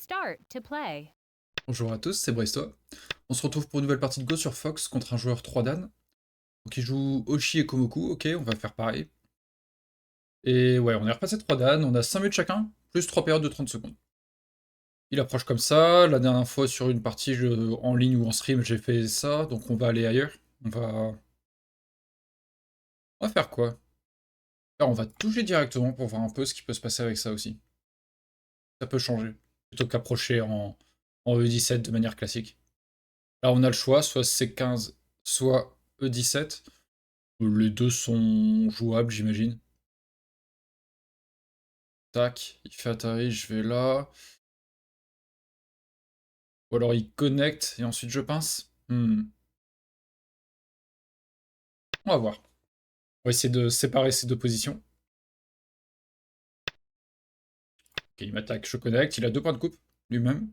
start to play. Bonjour à tous, c'est Bristois. On se retrouve pour une nouvelle partie de Go sur Fox contre un joueur 3 Dan. Donc il joue Oshi et Komoku, ok, on va faire pareil. Et ouais, on est repassé 3 Dan, on a 5 minutes chacun, plus 3 périodes de 30 secondes. Il approche comme ça, la dernière fois sur une partie en ligne ou en stream j'ai fait ça, donc on va aller ailleurs. On va faire quoi? Là on va toucher directement pour voir un peu ce qui peut se passer avec ça aussi. Ça peut changer, plutôt qu'approcher en E17 de manière classique. Là on a le choix, soit C15, soit E17. Les deux sont jouables, j'imagine. Tac, il fait atterrir, je vais là. Ou alors il connecte et ensuite je pince. On va voir. On va essayer de séparer ces deux positions. Ok, il m'attaque, je connecte. Il a 2 points de coupe, lui-même.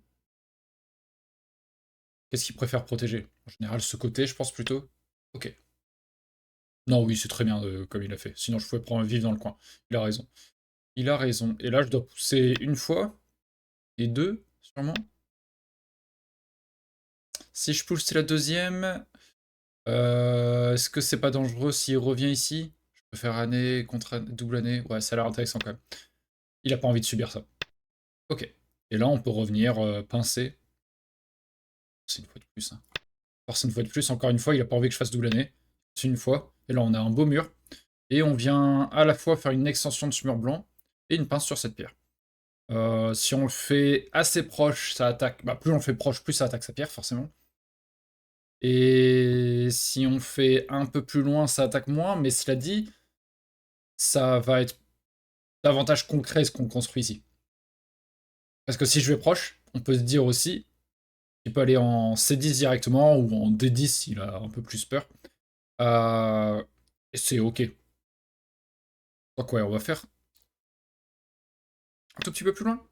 Qu'est-ce qu'il préfère protéger? En général, ce côté, je pense plutôt. Ok. Non, oui, c'est très bien comme il a fait. Sinon, je pouvais prendre vivre dans le coin. Il a raison. Il a raison. Et là, je dois pousser une fois. Et deux, sûrement. Si je pousse la deuxième, est-ce que c'est pas dangereux s'il revient ici? Je peux faire année contre double année. Ouais, ça a l'air intéressant quand même. Il a pas envie de subir ça. Ok. Et là, on peut revenir pincer. C'est une fois de plus. Hein. Force une fois de plus. Encore une fois, il a pas envie que je fasse double année. C'est une fois. Et là, on a un beau mur. Et on vient à la fois faire une extension de ce mur blanc et une pince sur cette pierre. Si on le fait assez proche, ça attaque. Bah, plus on le fait proche, plus ça attaque sa pierre, forcément. Et si on fait un peu plus loin, ça attaque moins. Mais cela dit, ça va être davantage concret ce qu'on construit ici. Parce que si je vais proche, on peut se dire aussi qu'il peut aller en C10 directement ou en D10 s'il a un peu plus peur. Et c'est ok. Donc ouais, on va faire un tout petit peu plus loin.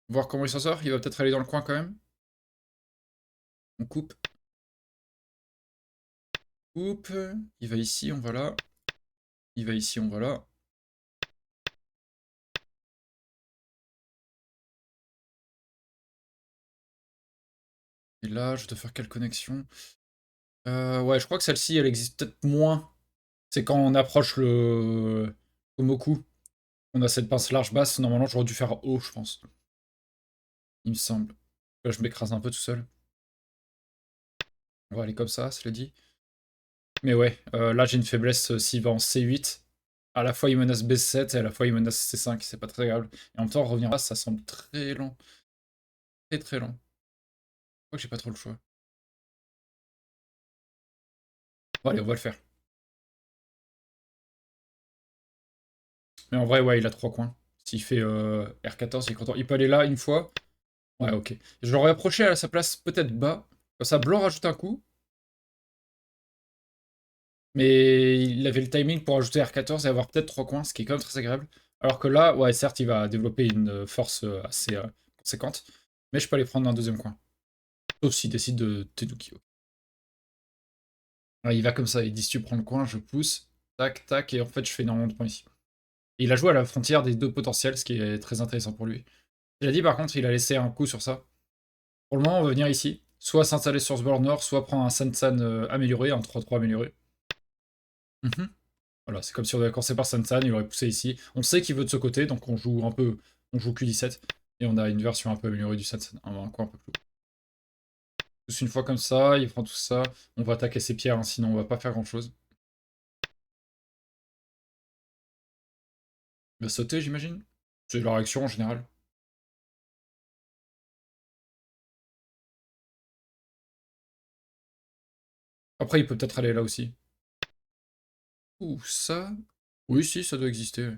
Voir comment il s'en sort. Il va peut-être aller dans le coin quand même. On coupe. Coupe. Il va ici, on va là. Il va ici, on va là. Et là, je dois faire quelle connexion? Ouais, je crois que celle-ci, elle existe peut-être moins. C'est quand on approche le Komoku. On a cette pince large basse. Normalement, j'aurais dû faire haut, je pense. Il me semble. Là, je m'écrase un peu tout seul. On va aller comme ça, cela dit. Mais ouais, là, j'ai une faiblesse s'il va en C8. À la fois, il menace B7 et à la fois, il menace C5. C'est pas très agréable. Et en même temps, revenir là, ça semble très lent. Très très lent. Je crois que j'ai pas trop le choix. Bon, allez, on va le faire. Mais en vrai, ouais, il a 3 coins. S'il fait R14, il est content. Il peut aller là une fois. Ouais, ok. Je l'aurais approché à sa place peut-être bas. Comme ça, blanc rajoute un coup. Mais il avait le timing pour ajouter R14 et avoir peut-être 3 coins, ce qui est quand même très agréable. Alors que là, ouais, certes, il va développer une force assez conséquente. Mais je peux aller prendre un deuxième coin. Sauf s'il décide de Teduki. Ouais, il va comme ça, il dit si tu prends le coin, je pousse. Tac, tac, et en fait, je fais énormément de points ici. Et il a joué à la frontière des deux potentiels, ce qui est très intéressant pour lui. Il a dit par contre, il a laissé un coup sur ça. Pour le moment, on va venir ici. Soit s'installer sur ce bord nord, soit prendre un Sansan amélioré, un 3-3 amélioré. Mhm. Voilà, c'est comme si on avait commencé par Sansan, il aurait poussé ici. On sait qu'il veut de ce côté, donc on joue un peu. On joue Q17. Et on a une version un peu améliorée du Sansan, un coin un peu plus haut. Pousse une fois comme ça, il prend tout ça. On va attaquer ses pierres, hein, sinon on va pas faire grand chose. Il va sauter, j'imagine. C'est leur réaction en général. Après, il peut peut-être aller là aussi. Ouh, ça. Oui, si, ça doit exister. Ouais.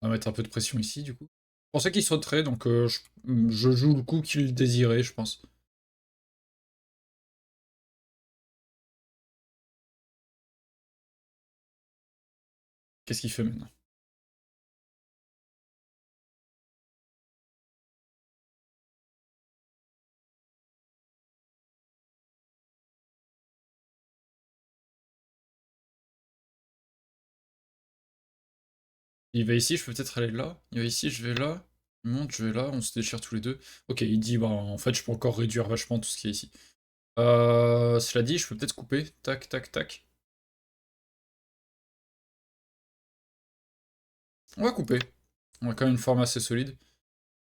On va mettre un peu de pression ici, du coup. Je pensais qu'il sauterait, donc je joue le coup qu'il désirait, je pense. Qu'est-ce qu'il fait maintenant? Il va ici, je peux peut-être aller là. Il va ici, je vais là. Il monte, je vais là, on se déchire tous les deux. Ok, il dit, bah en fait, je peux encore réduire vachement tout ce qui est ici. Cela dit, je peux peut-être couper. Tac, tac, tac. On va couper. On a quand même une forme assez solide.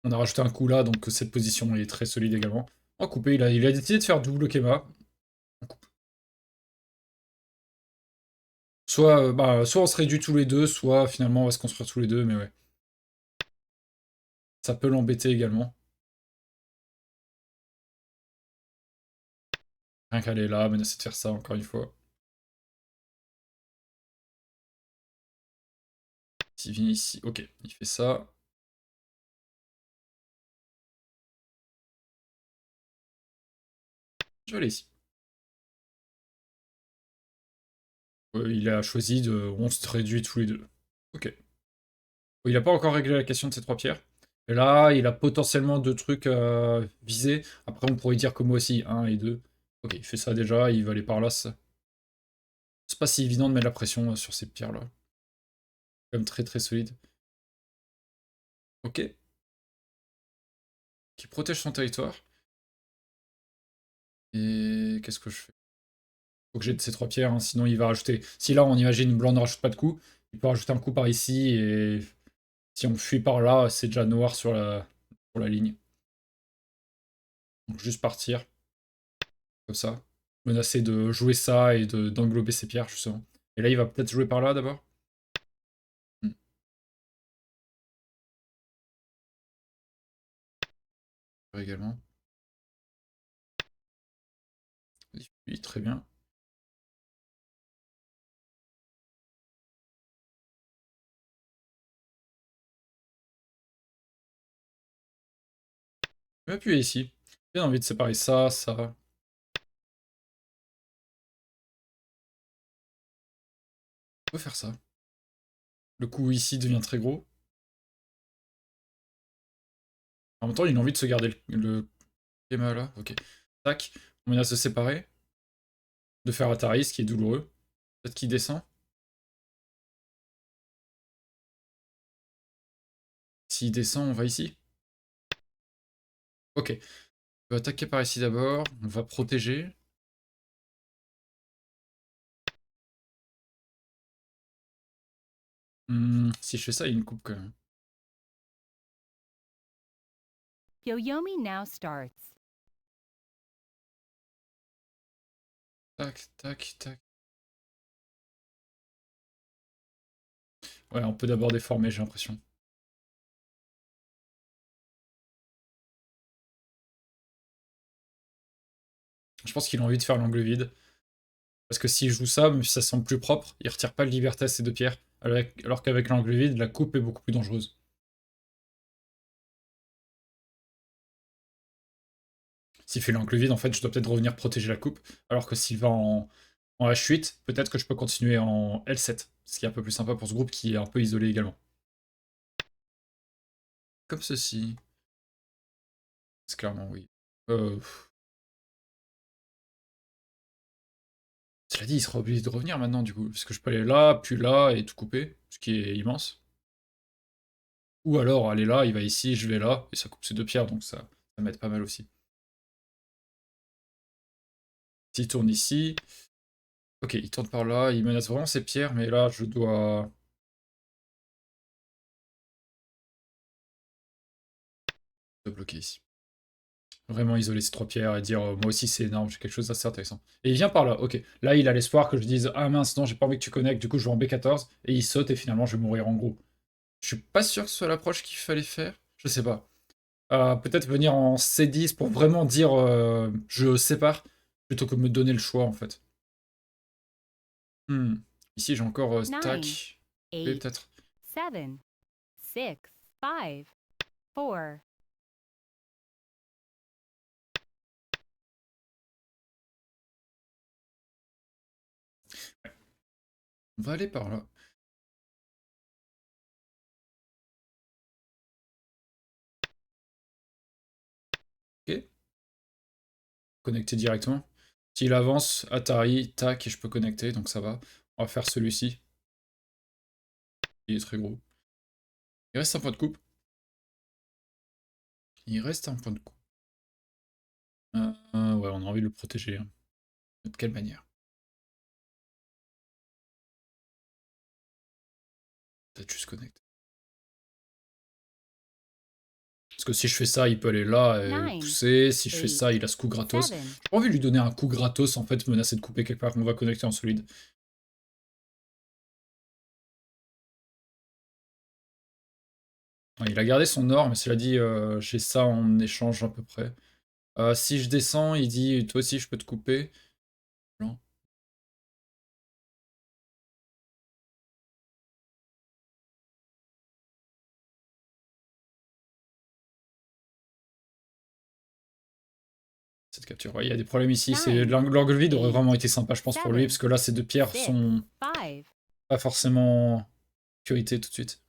On a rajouté un coup là, donc cette position est très solide également. On va couper, il a décidé de faire double Kema. On coupe. Soit, soit on se réduit tous les deux, soit finalement on va se construire tous les deux, mais ouais. Ça peut l'embêter également. Rien qu'aller là, menacer de faire ça encore une fois. S'il vient ici, ok, il fait ça. Je vais aller ici. Il a choisi de... On se réduit tous les deux. Ok. Il n'a pas encore réglé la question de ces trois pierres. Et là, il a potentiellement deux trucs visés. Après, on pourrait dire que moi aussi, 1 et 2. Ok, il fait ça déjà, il va aller par là. C'est pas si évident de mettre la pression sur ces pierres-là. Comme très très solide. Ok. Qui protège son territoire. Et qu'est-ce que je fais? Faut que j'ai de ces trois pierres, hein, sinon il va rajouter... Si là, on imagine, blanc ne rajoute pas de coup, il peut rajouter un coup par ici, et si on fuit par là, c'est déjà noir sur la ligne. Donc juste partir, comme ça. Menacer de jouer ça et d'englober ses pierres, justement. Et là, il va peut-être jouer par là, d'abord. Hmm. Également. Oui, très bien. Je vais appuyer ici. J'ai envie de séparer ça, ça. On peut faire ça. Le coup ici devient très gros. En même temps, il a envie de se garder le schéma là. Ok. Tac. On menace de se séparer. De faire Atari, ce qui est douloureux. Peut-être qu'il descend. S'il descend, on va ici. Ok. On va attaquer par ici d'abord. On va protéger. Si je fais ça, il me coupe quand même. Yoyomi now starts. Tac, tac, tac. Ouais, on peut d'abord déformer, j'ai l'impression. Je pense qu'il a envie de faire l'angle vide. Parce que s'il joue ça, même si ça semble plus propre, il retire pas de liberté à ces deux pierres. Alors qu'avec l'angle vide, la coupe est beaucoup plus dangereuse. S'il fait l'angle vide, en fait, je dois peut-être revenir protéger la coupe. Alors que s'il va en H8, peut-être que je peux continuer en L7. Ce qui est un peu plus sympa pour ce groupe qui est un peu isolé également. Comme ceci. C'est clairement oui. Euh... Cela dit, il sera obligé de revenir maintenant, du coup. Parce que je peux aller là, puis là, et tout couper. Ce qui est immense. Ou alors, aller là, il va ici, je vais là, et ça coupe ces deux pierres, donc ça m'aide pas mal aussi. S'il tourne ici... Ok, il tourne par là, il menace vraiment ses pierres, mais là, je dois bloquer ici. Vraiment isoler ces trois pierres et dire moi aussi c'est énorme, j'ai quelque chose d'assez intéressant. Et il vient par là, ok. Là il a l'espoir que je dise ah mince non j'ai pas envie que tu connectes, du coup je vais en B14 et il saute et finalement je vais mourir en gros. Je suis pas sûr que ce soit l'approche qu'il fallait faire, je sais pas. Peut-être venir en C10 pour vraiment dire je sépare plutôt que me donner le choix en fait. Ici j'ai encore 9, tac. Et 8, peut-être. 7, 6, 5, 4. On va aller par là. Ok. Connecter directement. S'il avance, Atari, tac, et je peux connecter, donc ça va. On va faire celui-ci. Il est très gros. Il reste un point de coupe. Il reste un point de coupe. Ouais, on a envie de le protéger. Hein. De quelle manière? Peut-être juste connecter. Parce que si je fais ça, il peut aller là et Nine, pousser. Si je fais eight, ça, il a ce coup gratos. seven. J'ai pas envie de lui donner un coup gratos, en fait, menacer de couper quelque part qu'on va connecter en solide. Ouais, il a gardé son or, mais cela dit, j'ai ça en échange à peu près. Si je descends, il dit toi aussi je peux te couper. Non. Cette capture. Ouais, il y a des problèmes ici. L'angle vide aurait vraiment été sympa, je pense, pour lui, parce que là, ces deux pierres sont pas forcément sécurité tout de suite.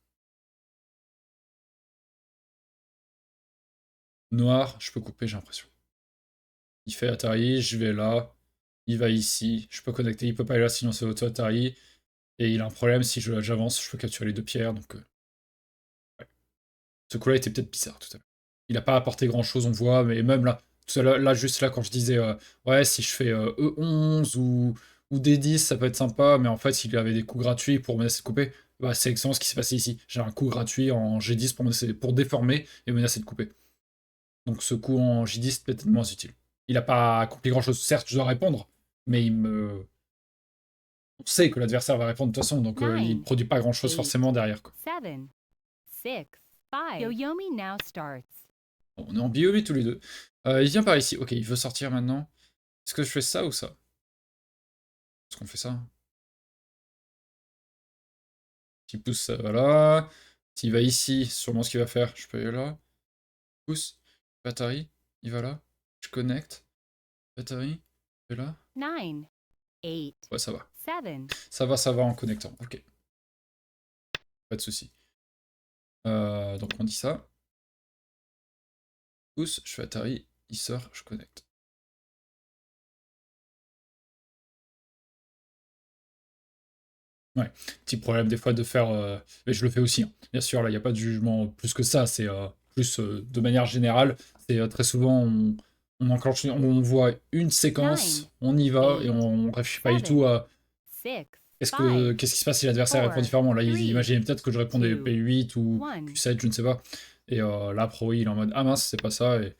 Noir, je peux couper, j'ai l'impression. Il fait Atari, je vais là. Il va ici. Je peux connecter, il peut pas aller là, sinon c'est auto Atari. Et il a un problème, si j'avance, je peux capturer les deux pierres, donc... ouais. Ce coup-là était peut-être bizarre tout à l'heure. Il a pas apporté grand-chose, on voit, mais même là, tout à là, juste là, quand je disais, ouais, si je fais E11 ou D10, ça peut être sympa, mais en fait, il avait des coups gratuits pour menacer de couper. Bah, c'est exactement ce qui s'est passé ici. J'ai un coup gratuit en G10 pour déformer et menacer de couper. Donc ce coup en J10 peut être moins utile. Il a pas accompli grand-chose. Certes, je dois répondre, mais on sait que l'adversaire va répondre de toute façon, donc il produit pas grand-chose forcément derrière. Quoi. Seven, six, five. Yoyomi now starts. Bon, on est en biomie tous les deux. Il vient par ici. Ok, il veut sortir maintenant. Est-ce que je fais ça ou ça? Est-ce qu'on fait ça? S'il pousse, ça va là. S'il va ici, sûrement ce qu'il va faire. Je peux aller là. Pousse. Atari. Il va là. Je connecte. Atari. Je vais là. Nine, eight, Ouais, ça va. seven. Ça va en connectant. Ok. Pas de souci. Donc on dit ça. Pousse, je fais Atari. Il sort, je connecte. Ouais, petit problème des fois de faire... mais je le fais aussi, hein. Bien sûr, là, il n'y a pas de jugement plus que ça. C'est plus de manière générale. C'est très souvent, on enclenche, on voit une séquence, on y va, et on ne réfléchit pas du tout à qu'est-ce qui se passe si l'adversaire répond différemment. Là, imaginez peut-être que je répondais P8 ou Q7, je ne sais pas. Et là, Pro, il est en mode, ah mince, c'est pas ça. Et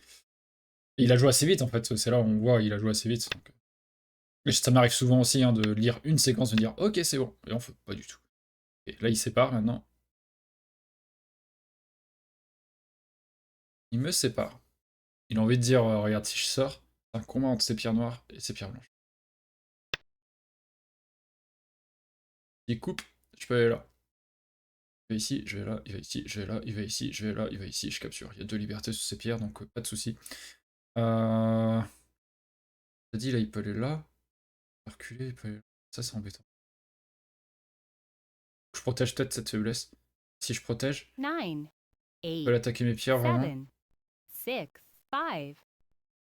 il a joué assez vite, en fait. C'est là où on voit, il a joué assez vite. Donc... Et ça m'arrive souvent aussi hein, de lire une séquence, de dire, ok, c'est bon. Et en fait, pas du tout. Et là, il sépare maintenant. Il me sépare. Il a envie de dire, regarde, si je sors, c'est un combat entre ces pierres noires et ces pierres blanches. Il coupe, je peux aller là. Il va ici, je vais là, il va ici, je vais là, il va ici, je vais là, il va ici, je capture. Il y a deux libertés sur ces pierres, donc pas de souci. J'ai dit, là, il peut aller là. Reculer, il peut aller là. Ça, c'est embêtant. Je protège peut-être cette faiblesse. Si je protège, Nine, je peux attaquer mes pierres, vraiment. 7, 6, 5, 4,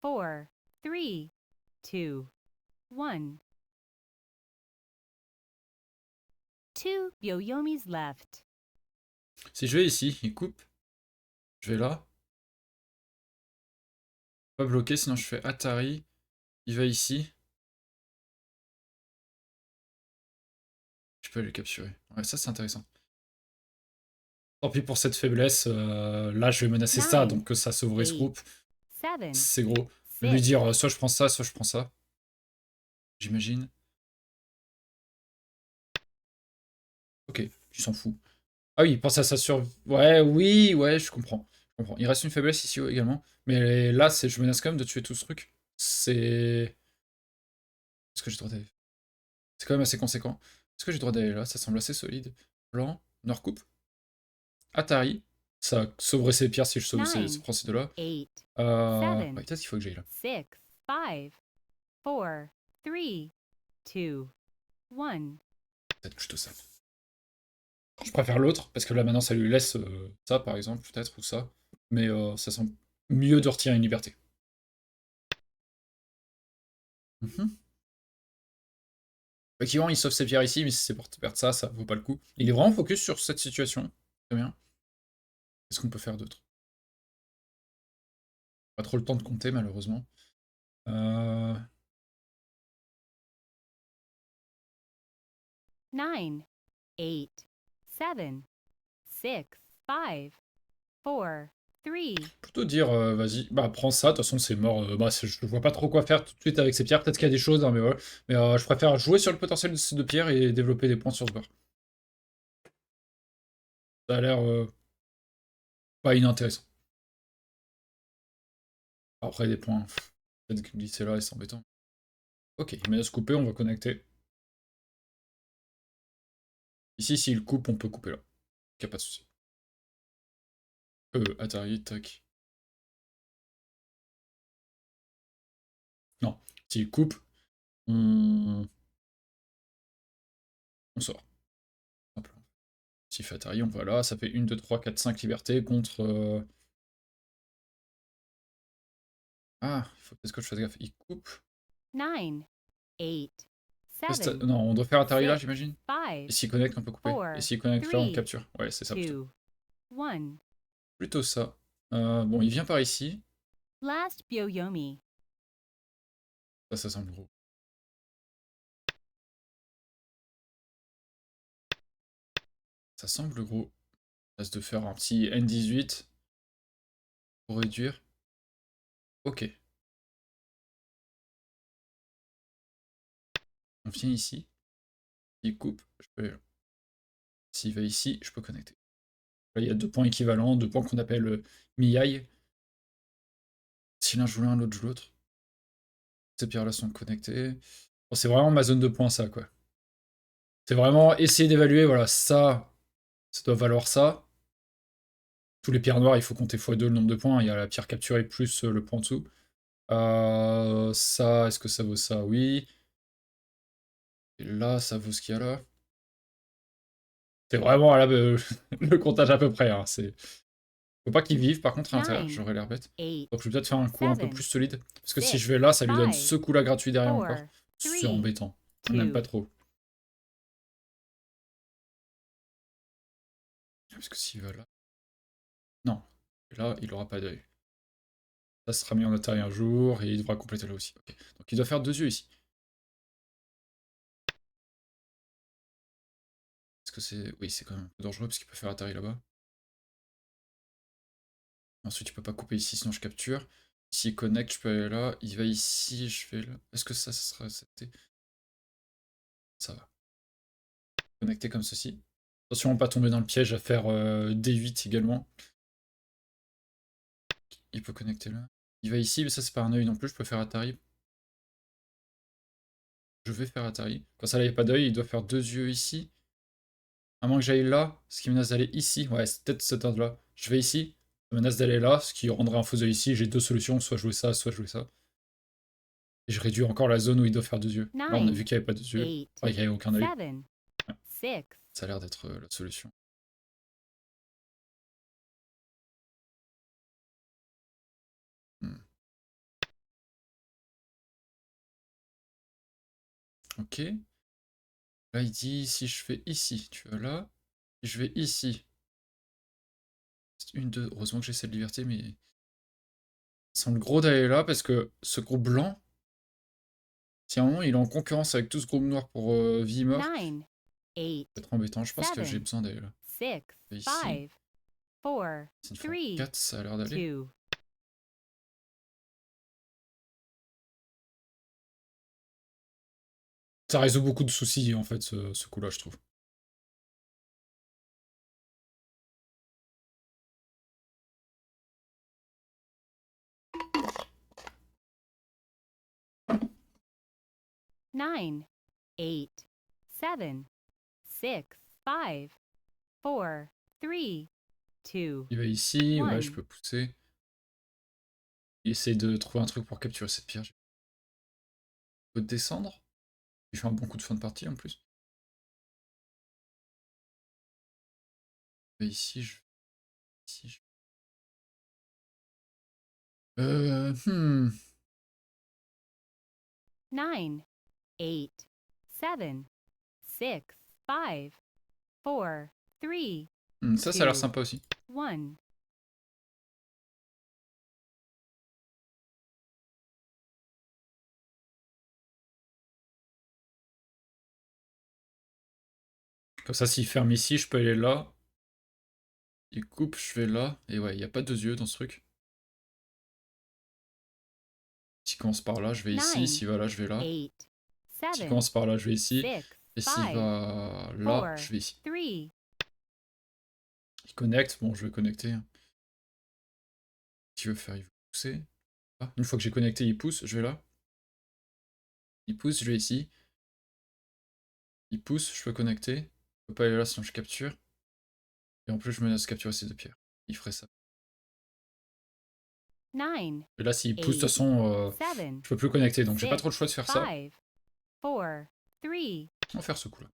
3, 2, 1. Two Yoyomis left. Si je vais ici, il coupe. Je vais là. Pas bloqué, sinon je fais Atari. Il va ici. Je peux les capturer. Ouais, ça c'est intéressant. Tant pis pour cette faiblesse. Là, je vais menacer ça, donc ça sauverait ce groupe. C'est gros. Lui dire soit je prends ça, soit je prends ça. J'imagine. Ok, il s'en fout. Ah oui, il pense à sa survie. Ouais, oui, ouais, je comprends. Il reste une faiblesse ici également. Mais là, je menace quand même de tuer tout ce truc. C'est... Est-ce que j'ai le droit d'aller? C'est quand même assez conséquent. Est-ce que j'ai le droit d'aller là? Ça semble assez solide. Blanc, noir coupe. Atari. Ça sauverait ses pierres si je sauve prends ces deux-là. Ouais, peut-être qu'il faut que j'aille là. 6, 5, 4, 3, 2, 1. Peut-être que je te ça. Je préfère l'autre, parce que là maintenant ça lui laisse ça par exemple, peut-être, ou ça. Mais ça semble mieux de retirer une liberté. Effectivement, il sauve ses pierres ici, mais si c'est pour perdre ça, ça vaut pas le coup. Il est vraiment focus sur cette situation. Très bien. Qu'est-ce qu'on peut faire d'autre? Pas trop le temps de compter, malheureusement. 9, 8, 7, 6, 5, 4, 3. Plutôt dire, vas-y, bah prends ça, de toute façon c'est mort. Bah, je vois pas trop quoi faire tout de suite avec ces pierres. Peut-être qu'il y a des choses, hein, mais voilà. Mais je préfère jouer sur le potentiel de ces deux pierres et développer des points sur ce bord. Ça a l'air pas inintéressant. Après, des points, peut-être que glisser là et c'est embêtant. Ok, il m'a se couper, on va connecter. Ici, s'il coupe, on peut couper là. Y a pas de souci. Atari, tac. Non, s'il coupe, on sort. Simplement. S'il fait Atari, on va là, ça fait 1, 2, 3, 4, 5 libertés contre... Ah, il faut peut-être que je fasse gaffe. Il coupe. 9, 8, 7, Non, on doit faire Atari là, 6, j'imagine. 5, Et s'il connecte, on peut couper. 4, Et s'il connecte là, on 3, capture. Ouais, c'est ça plutôt. 2, 1. Plutôt ça. Bon, il vient par ici. Last Byo-Yomi. Ça semble gros. Ça semble gros. Reste de faire un petit N18 pour réduire. Ok. On vient ici. Il coupe. S'il va ici, je peux connecter. Là, il y a 2 points équivalents, 2 points qu'on appelle Miyai. Si l'un joue l'un, l'autre joue l'autre. Ces pierres-là sont connectées. Bon, c'est vraiment ma zone de points, ça, quoi. C'est vraiment essayer d'évaluer, voilà, ça doit valoir ça. Tous les pierres noires, il faut compter x2 le nombre de points. Il y a la pierre capturée plus le point en dessous. Ça, est-ce que ça vaut ça? Oui. Et là, ça vaut ce qu'il y a là. C'est vraiment à le comptage à peu près. Hein. Faut pas qu'il vive, par contre, à l'intérieur. 9, J'aurais l'air bête. 8, Donc je vais peut-être faire un coup un peu 7, plus solide. Parce que si 6, je vais là, ça lui donne 5, ce coup-là gratuit derrière encore. 4, C'est 3, embêtant. On n'aime 2. pas trop. Parce que s'il va là... Non. Là, il aura pas d'œil. Ça sera mis en Atari un jour, et il devra compléter là aussi. Ok. Donc il doit faire 2 yeux ici. Est-ce que c'est... Oui, c'est quand même un peu dangereux, parce qu'il peut faire Atari là-bas. Ensuite, il peut pas couper ici, sinon je capture. S'il connecte, je peux aller là. Il va ici, je vais là. Est-ce que ça sera accepté? Ça va. Connecter comme ceci. Attention à ne pas tomber dans le piège à faire D8 également. Il peut connecter là. Il va ici, mais ça c'est pas un œil non plus, je peux faire Atari. Je vais faire Atari. Quand ça là, il n'y a pas d'œil, il doit faire 2 yeux ici. À moins que j'aille là, ce qui menace d'aller ici. Ouais, c'est peut-être cet ordre-là. Je vais ici, ça menace d'aller là, ce qui rendrait un faux œil ici. J'ai 2 solutions, soit jouer ça, soit jouer ça. Et je réduis encore la zone où il doit faire 2 yeux. Là, on a vu qu'il n'y avait pas 2 yeux. 8, Enfin, il n'y avait aucun œil. 7, 6. Ça a l'air d'être la solution. Ok. Là, il dit, si je fais ici, tu vas là. Si je vais ici. Une, deux. Heureusement que j'ai cette liberté, mais... Ça semble gros d'aller là, parce que ce groupe blanc, si à un moment il est en concurrence avec tout ce groupe noir pour vie mort, 9, 8, c'est être embêtant. Je pense que j'ai 7, besoin d'aller là. 6, Et ici, 5, 4, c'est une fois 3, 4, ça a l'air d'aller. 2. Ça résout beaucoup de soucis, en fait, ce coup-là, je trouve. Nine, 8, 7, 6, 5, 4, 3, 2. Il va ici, ouais, je One. peux pousser. Il essaie de trouver un truc pour capturer cette pierre. Je peux descendre. Il fait un bon coup de fin de partie, en plus. Et ici, je... Ici, je... 9, 8, 7, 6, 5, 4, 3, Ça a l'air 2, sympa aussi. 1. Comme ça, s'il ferme ici, je peux aller là. Il coupe, je vais là. Et ouais, il n'y a pas deux yeux dans ce truc. S'il commence par là, je vais ici. 9, S'il va là, je vais là. 8, S'il 7, commence par là, je vais ici. 6, Et s'il 5, va là, 4, je vais ici. 3, Il connecte. Bon, je vais connecter. Qu'est-ce qu'il veut faire? Il veut pousser. Ah, une fois que j'ai connecté, il pousse. Je vais là. Il pousse, je vais ici. Il pousse, je peux connecter. Je peux pas aller là sinon je capture. Et en plus, je menace de capturer ces deux pierres. Il ferait ça. 9, Et là, s'il pousse, de toute 8, façon, 7, je peux plus connecter. Donc, j'ai pas 6, trop le choix de faire ça. 5, 4, 3, On va faire ce coup-là.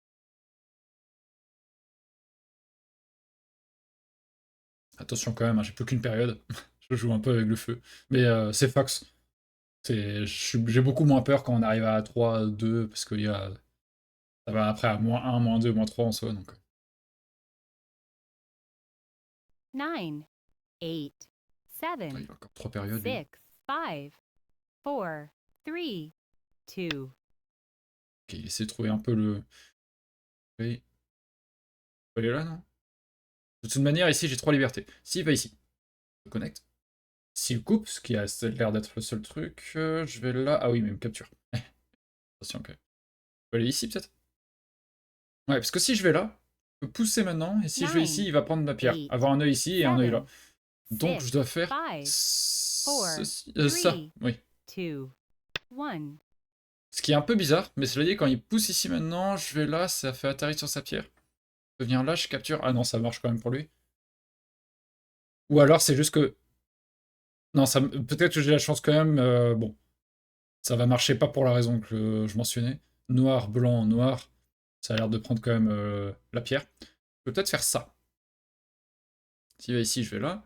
Attention quand même, hein, j'ai plus qu'une période. Je joue un peu avec le feu. Mais c'est Fox. J'ai beaucoup moins peur quand on arrive à 3, 2, parce qu'il y a... Ça va après à -1, -2, -3 en soi. Donc... 9, 8, 7, Ouais, il a encore 3 périodes, lui. 6, 5, 4, 3, 2. Ok, il essaie de trouver un peu le... Oui. Il est là, non? De toute manière, ici, j'ai 3 libertés. S'il va ici, je connecte. S'il coupe, ce qui a l'air d'être le seul truc, je vais là... Ah oui, mais il me capture. Attention, ok. Je peux aller ici, peut-être? Ouais, parce que si je vais là, je peux pousser maintenant, et si je vais ici, il va prendre ma pierre. Avoir un œil ici et un œil là. Donc je dois faire ceci, ça, oui. 2, 1. Ce qui est un peu bizarre, mais cela dit, quand il pousse ici maintenant, je vais là, ça fait atterrir sur sa pierre. Je peux venir là, je capture. Ah non, ça marche quand même pour lui. Ou alors c'est juste que... Non, peut-être que j'ai la chance quand même, bon. Ça va marcher pas pour la raison que je mentionnais. Noir, blanc, noir. Ça a l'air de prendre quand même la pierre. Je peux peut-être faire ça. S'il va ici, je vais là.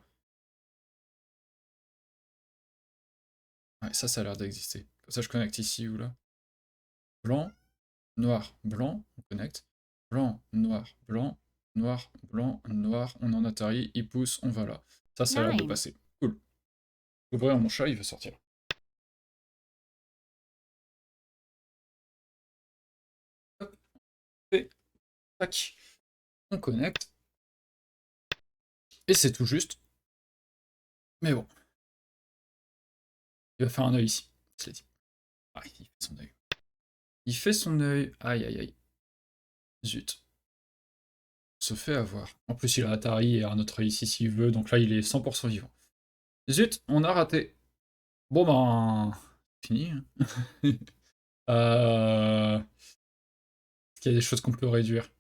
Ouais, ça a l'air d'exister. Comme ça, je connecte ici ou là. Blanc, noir, blanc, on connecte. Blanc, noir, blanc, noir, blanc, noir, on en atterrit, il pousse, on va là. Ça a l'air de 9, passer. Cool. Ouvrir mon chat, il veut sortir. Hop, et tac. On connecte. Et c'est tout juste. Mais bon. Il va faire un œil ici. Je l'ai dit. Ah, il fait son œil. Il fait son œil. Aïe, aïe, aïe. Zut. On se fait avoir. En plus, il a Atari et un autre œil ici s'il veut. Donc là, il est 100% vivant. Zut, on a raté. Bon ben... Fini. Hein. Est-ce qu'il y a des choses qu'on peut réduire?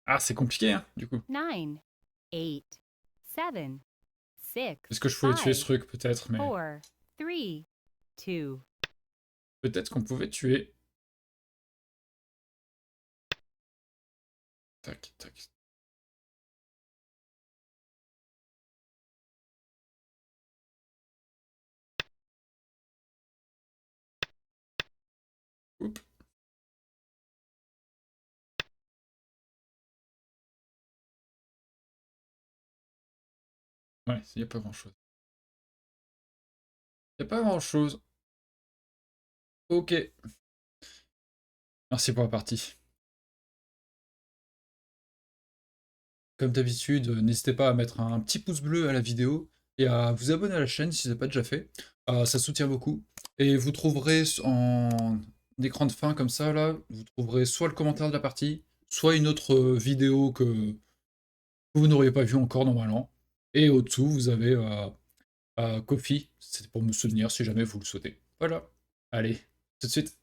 Ah, c'est compliqué, hein, du coup. 9, 8, 7, 6, Est-ce que je pouvais tuer ce 5, truc, peut-être, mais... 4, 3, 2. Peut-être qu'on pouvait tuer... Tac, tac. Oups. Ouais, il n'y a pas grand-chose. Il n'y a pas grand-chose. Ok. Merci pour la partie. Comme d'habitude, n'hésitez pas à mettre un petit pouce bleu à la vidéo et à vous abonner à la chaîne si ce n'est pas déjà fait. Ça soutient beaucoup. Et vous trouverez en écran de fin comme ça, là, vous trouverez soit le commentaire de la partie, soit une autre vidéo que vous n'auriez pas vue encore normalement. Et au-dessous, vous avez Ko-fi, c'est pour me soutenir si jamais vous le souhaitez. Voilà. Allez, tout de suite.